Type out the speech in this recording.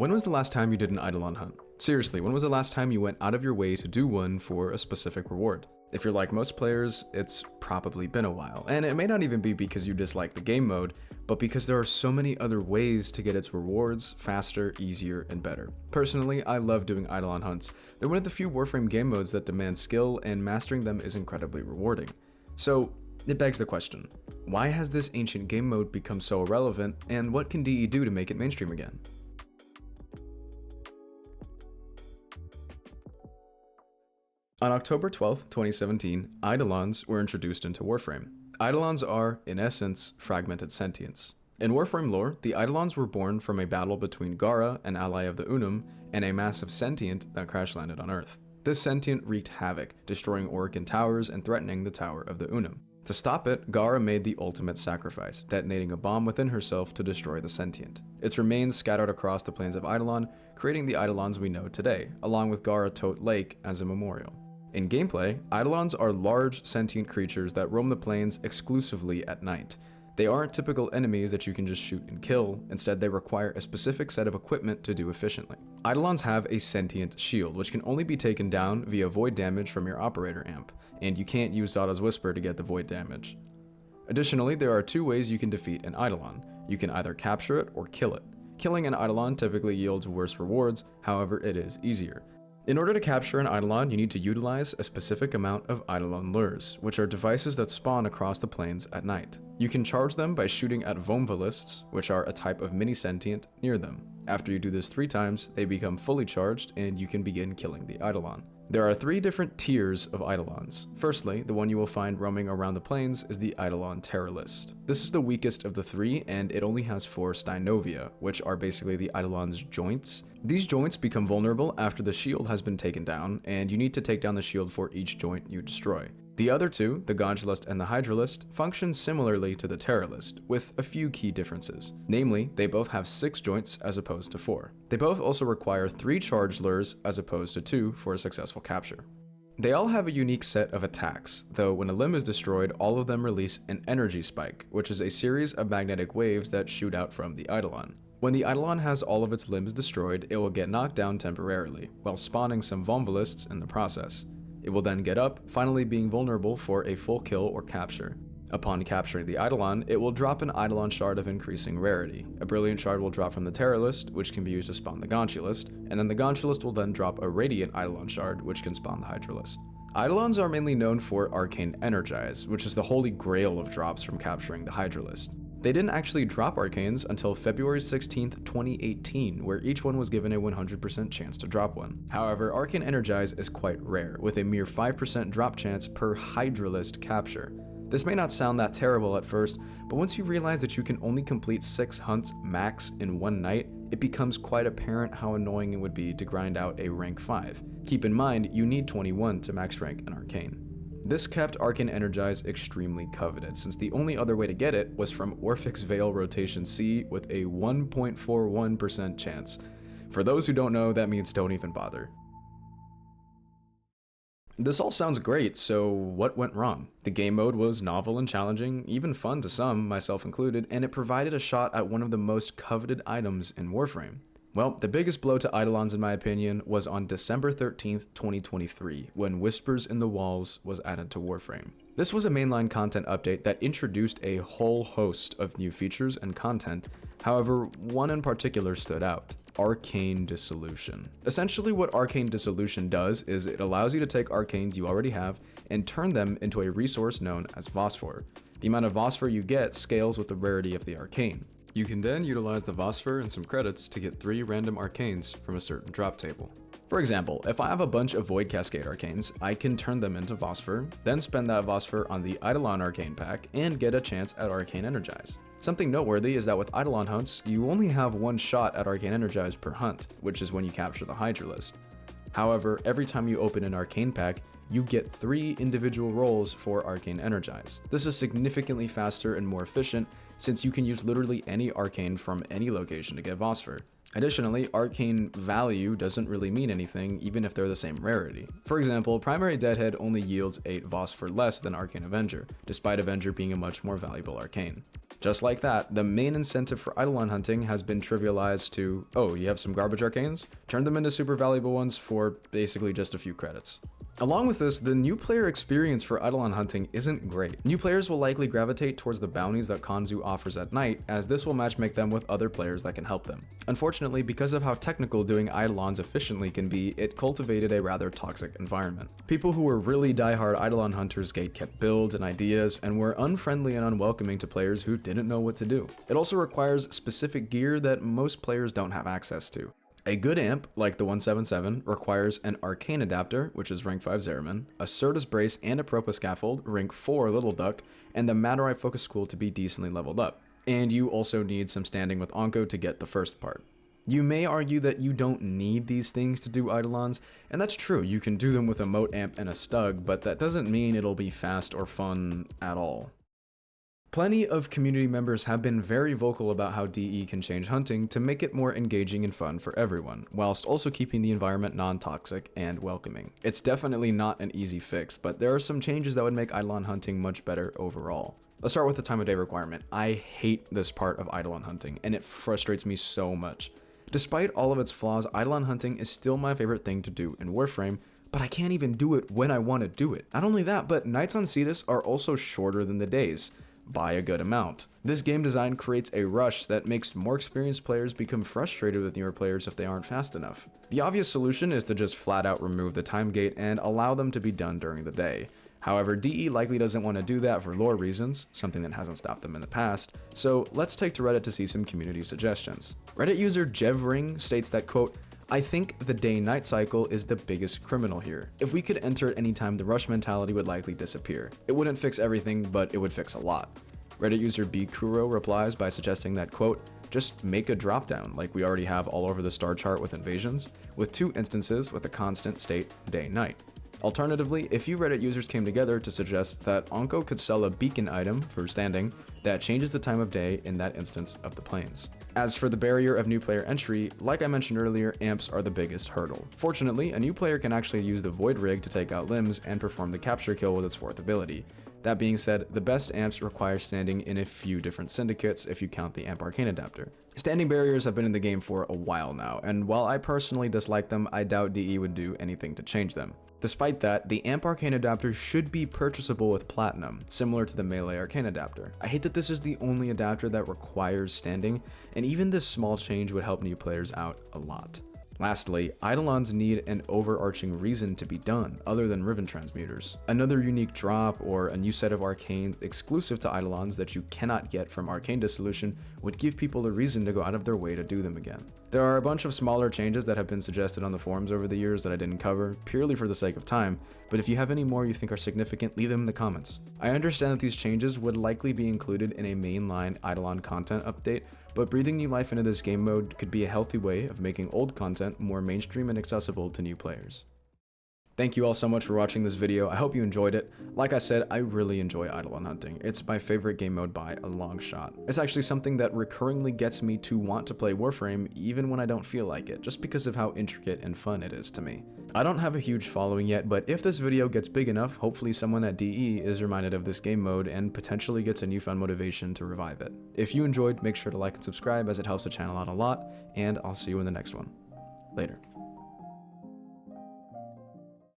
When was the last time you did an Eidolon hunt? Seriously, when was the last time you went out of your way to do one for a specific reward? If you're like most players, it's probably been a while, and it may not even be because you dislike the game mode, but because there are so many other ways to get its rewards faster, easier, and better. Personally, I love doing Eidolon hunts. They're one of the few Warframe game modes that demand skill, and mastering them is incredibly rewarding. So, it begs the question, why has this ancient game mode become so irrelevant, and what can DE do to make it mainstream again? On October 12, 2017, Eidolons were introduced into Warframe. Eidolons are, in essence, fragmented sentience. In Warframe lore, the Eidolons were born from a battle between Gara, an ally of the Unum, and a massive sentient that crash-landed on Earth. This sentient wreaked havoc, destroying Orokin towers and threatening the Tower of the Unum. To stop it, Gara made the ultimate sacrifice, detonating a bomb within herself to destroy the sentient. Its remains scattered across the plains of Eidolon, creating the Eidolons we know today, along with Gara Tote Lake as a memorial. In gameplay, Eidolons are large, sentient creatures that roam the plains exclusively at night. They aren't typical enemies that you can just shoot and kill, instead they require a specific set of equipment to do efficiently. Eidolons have a sentient shield, which can only be taken down via void damage from your operator amp, and you can't use Zada's Whisper to get the void damage. Additionally, there are two ways you can defeat an Eidolon. You can either capture it or kill it. Killing an Eidolon typically yields worse rewards, however it is easier. In order to capture an Eidolon, you need to utilize a specific amount of Eidolon lures, which are devices that spawn across the plains at night. You can charge them by shooting at Vomvalists, which are a type of mini-sentient, near them. After you do this 3 times, they become fully charged and you can begin killing the Eidolon. There are 3 different tiers of Eidolons. Firstly, the one you will find roaming around the plains is the Eidolon Terrorist. This is the weakest of the 3, and it only has 4 Steinovia, which are basically the Eidolon's joints. These joints become vulnerable after the shield has been taken down, and you need to take down the shield for each joint you destroy. The other 2, the Gonchulist and the Hydralist, function similarly to the Terrorist, with a few key differences. Namely, they both have 6 joints as opposed to 4. They both also require 3 charge lures as opposed to 2 for a successful capture. They all have a unique set of attacks, though when a limb is destroyed, all of them release an energy spike, which is a series of magnetic waves that shoot out from the Eidolon. When the Eidolon has all of its limbs destroyed, it will get knocked down temporarily, while spawning some Vomvalists in the process. It will then get up, finally being vulnerable for a full kill or capture. Upon capturing the Eidolon, it will drop an Eidolon shard of increasing rarity. A brilliant shard will drop from the Terrorist, which can be used to spawn the Gonchulist, and then the Gonchulist will then drop a radiant Eidolon shard, which can spawn the Hydralist. Eidolons are mainly known for Arcane Energize, which is the holy grail of drops from capturing the Hydralist. They didn't actually drop Arcanes until February 16th, 2018, where each one was given a 100% chance to drop one. However, Arcane Energize is quite rare, with a mere 5% drop chance per Hydralist capture. This may not sound that terrible at first, but once you realize that you can only complete 6 hunts max in one night, it becomes quite apparent how annoying it would be to grind out a rank 5. Keep in mind, you need 21 to max rank an Arcane. This kept Arcane Energize extremely coveted, since the only other way to get it was from Orphic's Veil Rotation C with a 1.41% chance. For those who don't know, that means don't even bother. This all sounds great, so what went wrong? The game mode was novel and challenging, even fun to some, myself included, and it provided a shot at one of the most coveted items in Warframe. Well, the biggest blow to Eidolons in my opinion was on December 13th, 2023, when Whispers in the Walls was added to Warframe. This was a mainline content update that introduced a whole host of new features and content, however, one in particular stood out: Arcane Dissolution. Essentially what Arcane Dissolution does is it allows you to take arcanes you already have and turn them into a resource known as Phosphor. The amount of Phosphor you get scales with the rarity of the arcane. You can then utilize the Phosphor and some credits to get 3 random arcanes from a certain drop table. For example, if I have a bunch of Void Cascade arcanes, I can turn them into Phosphor, then spend that Phosphor on the Eidolon Arcane pack and get a chance at Arcane Energize. Something noteworthy is that with Eidolon hunts, you only have 1 shot at Arcane Energize per hunt, which is when you capture the Hydralist. However, every time you open an Arcane pack, you get 3 individual rolls for Arcane Energize. This is significantly faster and more efficient, since you can use literally any arcane from any location to get Phosphor. Additionally, arcane value doesn't really mean anything even if they're the same rarity. For example, Primary Deadhead only yields 8 Phosphor less than Arcane Avenger, despite Avenger being a much more valuable arcane. Just like that, the main incentive for Eidolon hunting has been trivialized to, oh, you have some garbage arcanes? Turn them into super valuable ones for basically just a few credits. Along with this, the new player experience for Eidolon hunting isn't great. New players will likely gravitate towards the bounties that Kanzu offers at night, as this will matchmake them with other players that can help them. Unfortunately, because of how technical doing Eidolons efficiently can be, it cultivated a rather toxic environment. People who were really diehard Eidolon hunters gatekept builds and ideas, and were unfriendly and unwelcoming to players who didn't know what to do. It also requires specific gear that most players don't have access to. A good amp, like the 177, requires an Arcane Adapter, which is rank 5 Zeraman, a Certus Brace and a Propa Scaffold, rank 4 Little Duck, and the Madurai Focus School to be decently leveled up. And you also need some standing with Onko to get the first part. You may argue that you don't need these things to do Eidolons, and that's true, you can do them with a Moat Amp and a Stug, but that doesn't mean it'll be fast or fun at all. Plenty of community members have been very vocal about how DE can change hunting to make it more engaging and fun for everyone, whilst also keeping the environment non-toxic and welcoming. It's definitely not an easy fix, but there are some changes that would make Eidolon hunting much better overall. Let's start with the time of day requirement. I hate this part of Eidolon hunting, and it frustrates me so much. Despite all of its flaws, Eidolon hunting is still my favorite thing to do in Warframe, but I can't even do it when I want to do it. Not only that, but nights on Cetus are also shorter than the days, by a good amount. This game design creates a rush that makes more experienced players become frustrated with newer players if they aren't fast enough. The obvious solution is to just flat out remove the time gate and allow them to be done during the day. However, DE likely doesn't want to do that for lore reasons, something that hasn't stopped them in the past, so let's take to Reddit to see some community suggestions. Reddit user Jevring states that, quote, I think the day-night cycle is the biggest criminal here. If we could enter at any time, the rush mentality would likely disappear. It wouldn't fix everything, but it would fix a lot. Reddit user Bkuro replies by suggesting that, quote, just make a dropdown like we already have all over the star chart with invasions, with 2 instances with a constant state day-night. Alternatively, a few Reddit users came together to suggest that Onko could sell a beacon item for standing that changes the time of day in that instance of the plains. As for the barrier of new player entry, like I mentioned earlier, amps are the biggest hurdle. Fortunately, a new player can actually use the Void Rig to take out limbs and perform the capture kill with its 4th ability. That being said, the best amps require standing in a few different syndicates if you count the Amp Arcane Adapter. Standing barriers have been in the game for a while now, and while I personally dislike them, I doubt DE would do anything to change them. Despite that, the Amp Arcane Adapter should be purchasable with Platinum, similar to the Melee Arcane Adapter. I hate that this is the only adapter that requires standing, and even this small change would help new players out a lot. Lastly, Eidolons need an overarching reason to be done, other than Riven Transmuters. Another unique drop or a new set of arcanes exclusive to Eidolons that you cannot get from Arcane Dissolution would give people a reason to go out of their way to do them again. There are a bunch of smaller changes that have been suggested on the forums over the years that I didn't cover, purely for the sake of time, but if you have any more you think are significant, leave them in the comments. I understand that these changes would likely be included in a mainline Eidolon content update, but breathing new life into this game mode could be a healthy way of making old content more mainstream and accessible to new players. Thank you all so much for watching this video. I hope you enjoyed it. Like I said, I really enjoy Eidolon hunting. It's my favorite game mode by a long shot. It's actually something that recurringly gets me to want to play Warframe even when I don't feel like it, just because of how intricate and fun it is to me. I don't have a huge following yet, but if this video gets big enough, hopefully someone at DE is reminded of this game mode and potentially gets a newfound motivation to revive it. If you enjoyed, make sure to like and subscribe as it helps the channel out a lot, and I'll see you in the next one. Later.